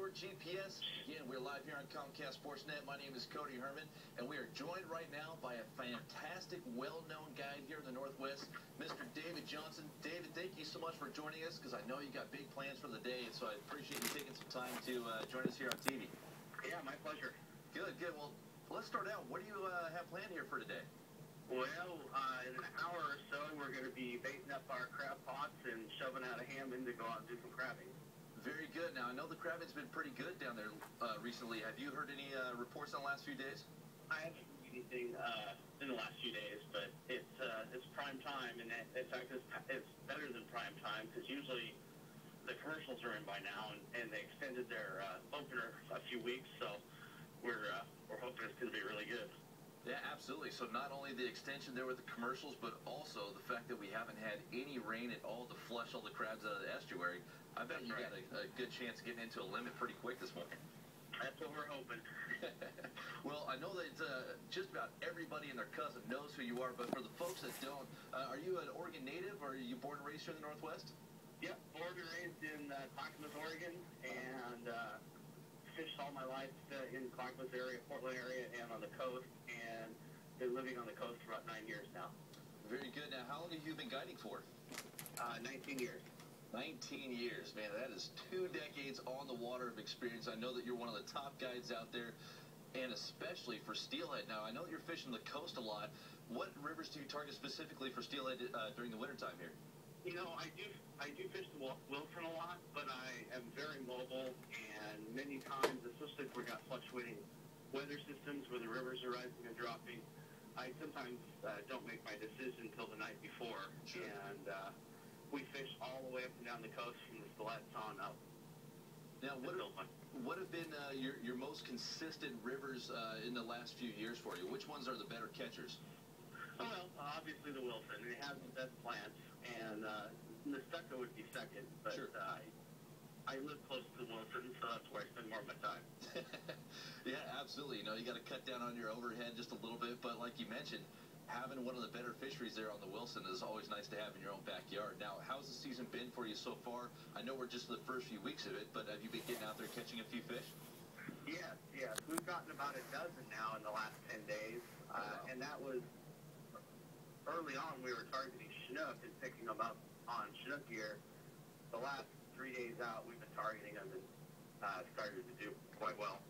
your GPS. Again, we're live here on Comcast Sportsnet. My name is Cody Herman, and we are joined right now by a fantastic, well-known guide here in the Northwest, Mr. David Johnson. David, thank you so much for joining us, because I know you got big plans for the day, and so I appreciate you taking some time to join us here on TV. Yeah, my pleasure. Good, good. Well, let's start out. What do you have planned here for today? Well, in an hour or so, we're going to be baiting up our crab pots and shoving out a ham in to go out and do some crabbing. Very good. Now, I know the crabbing's been pretty good down there recently. Have you heard any reports in the last few days? I haven't seen anything in the last few days, but it's prime time, and in fact, it's better than prime time because usually the commercials are in by now, and they extended their opener a few weeks, so we're hoping it's going to be really good. Yeah, absolutely. So not only the extension there with the commercials, but also the fact that we haven't had any rain at all to flush all the crabs out of the estuary. I bet you got a good chance of getting into a limit pretty quick this morning. That's what we're hoping. Well, I know that just about everybody and their cousin knows who you are, but for the folks that don't, are you an Oregon native, or are you born and raised here in the Northwest? Yep, born and raised in Clackamas, Oregon, and fished all my life in Clackamas area, Portland area, and on the coast, and been living on the coast for about 9 years now. Very good. Now, how long have you been guiding for? 19 years. 19 years, man. That is 2 decades on the water of experience. I know that you're one of the top guides out there, and especially for steelhead. Now, I know that you're fishing the coast a lot. What rivers do you target specifically for steelhead during the wintertime here? You know, I do fish the Wilson a lot, but I am very mobile, and many times, especially if we got fluctuating weather systems where the rivers are rising and dropping, I sometimes don't make my decision until the night before. Sure. And we fish all the way up and down the coast from the Steelhead on up. Now, what have been your most consistent rivers in the last few years for you? Which ones are the better catchers? Well, obviously the Wilson. It has the best plants, and the Stucco would be second, but sure. I live close to the Wilson, so that's where I spend more of my time. Yeah, absolutely. You know, you got to cut down on your overhead just a little bit, but like you mentioned, having one of the better fisheries there on the Wilson is always nice to have in your own backyard. Now, how's the season been for you so far? I know we're just in the first few weeks of it, but have you been getting out there catching a few fish? Yes. We've gotten about a dozen now in the last 10 days, and that was early on. We were targeting Chinook and picking them up on Chinook gear. The last 3 days out, we've been targeting them and started to do quite well.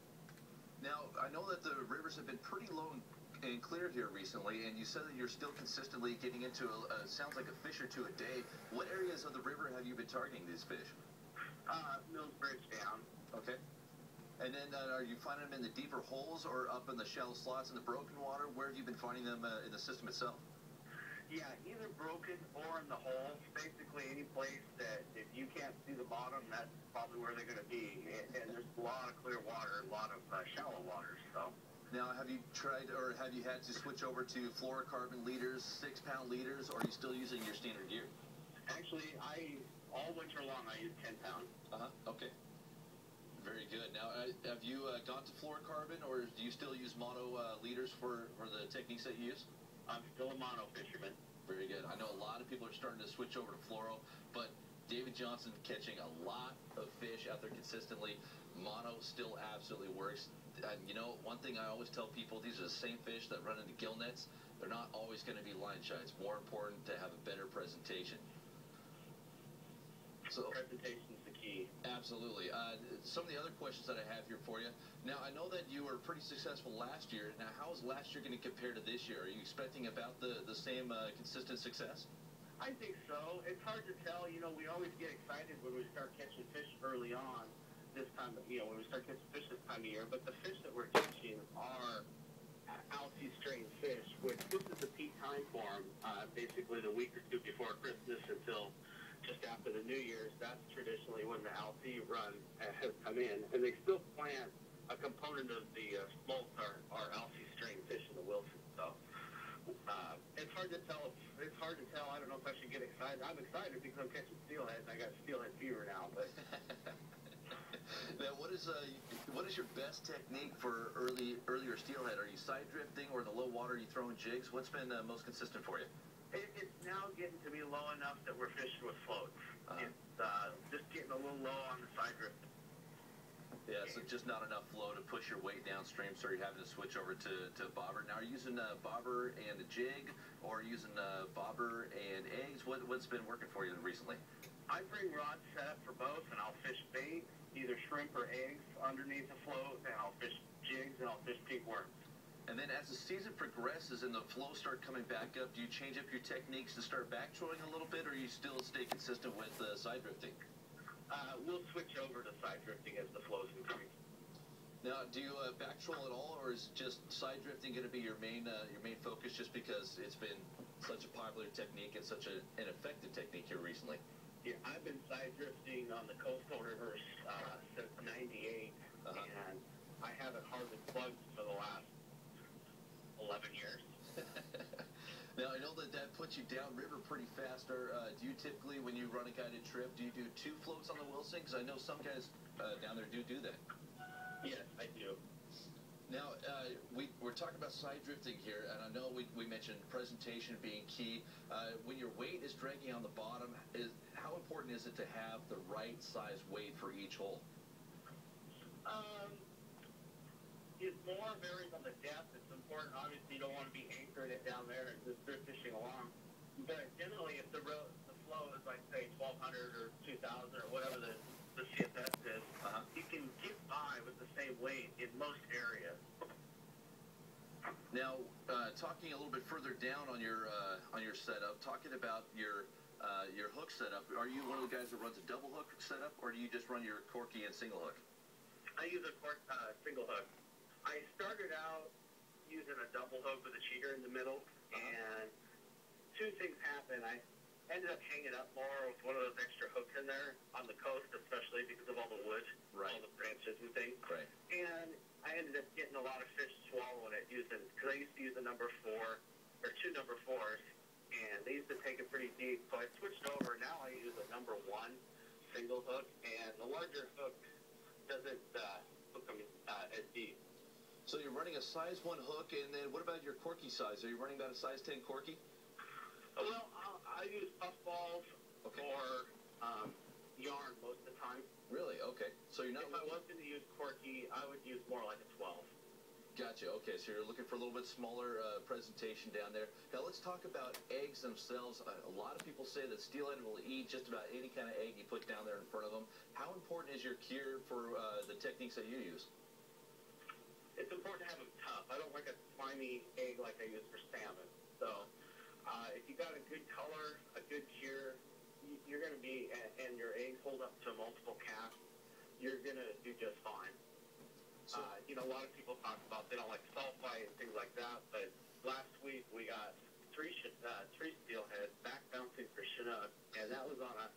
Now, I know that the rivers have been pretty low and clear here recently, and you said that you're still consistently getting into sounds like a fish or two a day. What areas of the river have you been targeting these fish? Mills Bridge down. Okay. And then are you finding them in the deeper holes or up in the shallow slots in the broken water? Where have you been finding them in the system itself? Yeah, either broken or in the holes. Basically, any place that if you can't see the bottom, that's probably where they're going to be. And there's a lot of clear water, a lot of shallow water. So. Now, have you tried, or have you had to switch over to fluorocarbon leaders, 6-pound leaders, or are you still using your standard gear? Actually, all winter long, I use 10-pound. Okay. Very good. Now, have you gone to fluorocarbon, or do you still use mono leaders for the techniques that you use? I'm still a mono fisherman. Very good. I know a lot of people are starting to switch over to fluoro, but David Johnson catching a lot of fish out there consistently. Mono still absolutely works. And you know, one thing I always tell people, these are the same fish that run into gill nets. They're not always going to be line shy. It's more important to have a better presentation. So, presentation's the key. Absolutely. Some of the other questions that I have here for you. Now, I know that you were pretty successful last year. Now, how is last year going to compare to this year? Are you expecting about the same consistent success? I think so. It's hard to tell. You know, we always get excited when we start catching fish early on. This time, when we start catching fish this time of year. But the fish that we're catching are Alcee strain fish, which this is the peak time for them. Basically, the week or two before Christmas until just after the New Year's, that's traditionally when the Alcee run has come in. And they still plant a component of the smolts are Alcee strain fish in the Wilson. So it's hard to tell. It's hard to tell. I don't know if I should get excited. I'm excited because I'm catching steelhead, and I got steelhead fever now. But now, what is your best technique for earlier steelhead? Are you side drifting, or in the low water are you throwing jigs? What's been most consistent for you? It's now getting to be low enough that we're fishing with floats. It's just getting a little low on the side drifting. Yeah, so just not enough flow to push your weight downstream, so you're having to switch over to bobber. Now, are you using bobber and a jig, or are you using bobber and eggs? What's been working for you recently? I bring rods set up for both, and I'll fish bait, either shrimp or eggs underneath the float, and I'll fish jigs, and I'll fish pink worms. And then as the season progresses and the flows start coming back up, do you change up your techniques to start back trolling a little bit, or you still stay consistent with side drifting? We'll switch over to side drifting as the flows increase. Now, do you back troll at all, or is just side drifting going to be your main focus, just because it's been such a popular technique and such an effective technique here recently? Yeah, I've been side drifting on the coastal rivers since '98, and I haven't hardly plugged for the last 11 years. Now, I know that puts you downriver pretty fast. Or do you typically, when you run a guided trip, do you do 2 floats on the Wilson? Because I know some guys down there do that. Yes, I do. Now, we're talking about side drifting here, and I know we mentioned presentation being key. When your weight is dragging on the bottom, how important is it to have the right size weight for each hole? It more varies on the depth. It's important. Obviously, you don't want to be anchoring it down there and just drift fishing along. But generally, if the flow is like, say, 1,200 or 2,000 or whatever the CFS is, you can get by with the same weight in most areas. Now, talking a little bit further down on your setup, talking about your hook setup, are you one of the guys that runs a double hook setup, or do you just run your corky and single hook? I use a single hook. I started out using a double hook with a cheater in the middle, and 2 things happened. I ended up hanging up more with one of those extra hooks in there on the coast, especially because of all the wood, all the branches and things. Right. And I ended up getting a lot of fish swallowing it because I used to use a number 4 or 2 number 4s, and they used to take it pretty deep. So I switched over. Now I use a number 1 single hook, and the larger hook doesn't hook them as deep. So you're running a size 1 hook, and then what about your corky size? Are you running about a size 10 corky? Well, I use puff balls or yarn most of the time. Really? Okay. So you're not. If I was going to use corky, I would use more like a 12. Gotcha. Okay, so you're looking for a little bit smaller presentation down there. Now let's talk about eggs themselves. A lot of people say that steelhead will eat just about any kind of egg you put down there in front of them. How important is your cure for the techniques that you use? It's important to have them tough. I don't like a slimy egg like I use for salmon. So if you got a good color, a good cure, you're going to be, and your eggs hold up to multiple casts, you're going to do just fine. So, a lot of people talk about they don't like salt bite and things like that, but last week we got three steelhead back bouncing for Chinook, and that was on a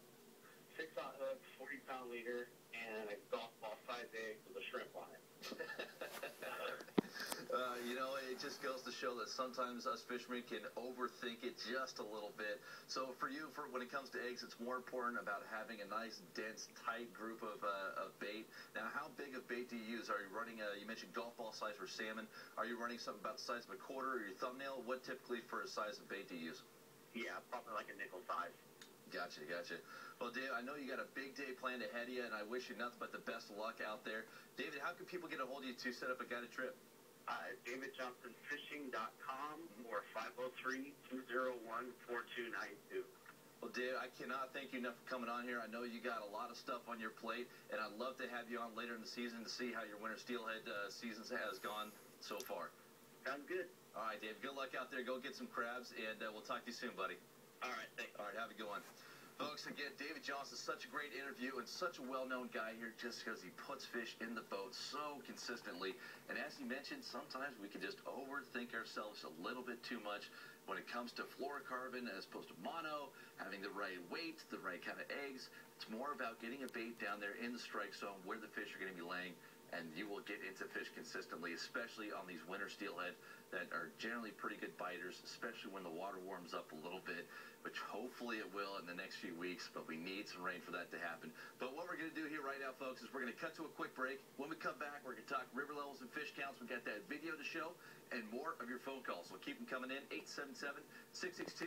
6-aught hook, 40-pound leader, and a golf ball size egg with a shrimp on it. It just goes to show that sometimes us fishermen can overthink it just a little bit. So for you, when it comes to eggs, it's more important about having a nice, dense, tight group of bait. Now, how big of bait do you use? Are you running you mentioned golf ball size for salmon. Are you running something about the size of a quarter or your thumbnail? What typically for a size of bait do you use? Yeah, probably like a nickel size. Gotcha. Well, Dave, I know you got a big day planned ahead of you, and I wish you nothing but the best of luck out there. David, how can people get a hold of you to set up a guided trip? DavidJohnsonFishing.com or 503-201-4292. Well, Dave, I cannot thank you enough for coming on here. I know you got a lot of stuff on your plate, and I'd love to have you on later in the season to see how your winter steelhead season has gone so far. Sounds good. All right, Dave, good luck out there. Go get some crabs, and we'll talk to you soon, buddy. All right, thanks. All right, have a good one. Folks, again, David Johnson, such a great interview and such a well-known guy here just because he puts fish in the boat so consistently. And as he mentioned, sometimes we can just overthink ourselves a little bit too much when it comes to fluorocarbon as opposed to mono, having the right weight, the right kind of eggs. It's more about getting a bait down there in the strike zone where the fish are going to be laying, and you will get into fish consistently, especially on these winter steelhead that are generally pretty good biters, especially when the water warms up a little bit, which hopefully it will in the next few weeks, but we need some rain for that to happen. But what we're going to do here right now, folks, is we're going to cut to a quick break. When we come back, we're going to talk river levels and fish counts. We've got that video to show and more of your phone calls. So keep them coming in, 877-662.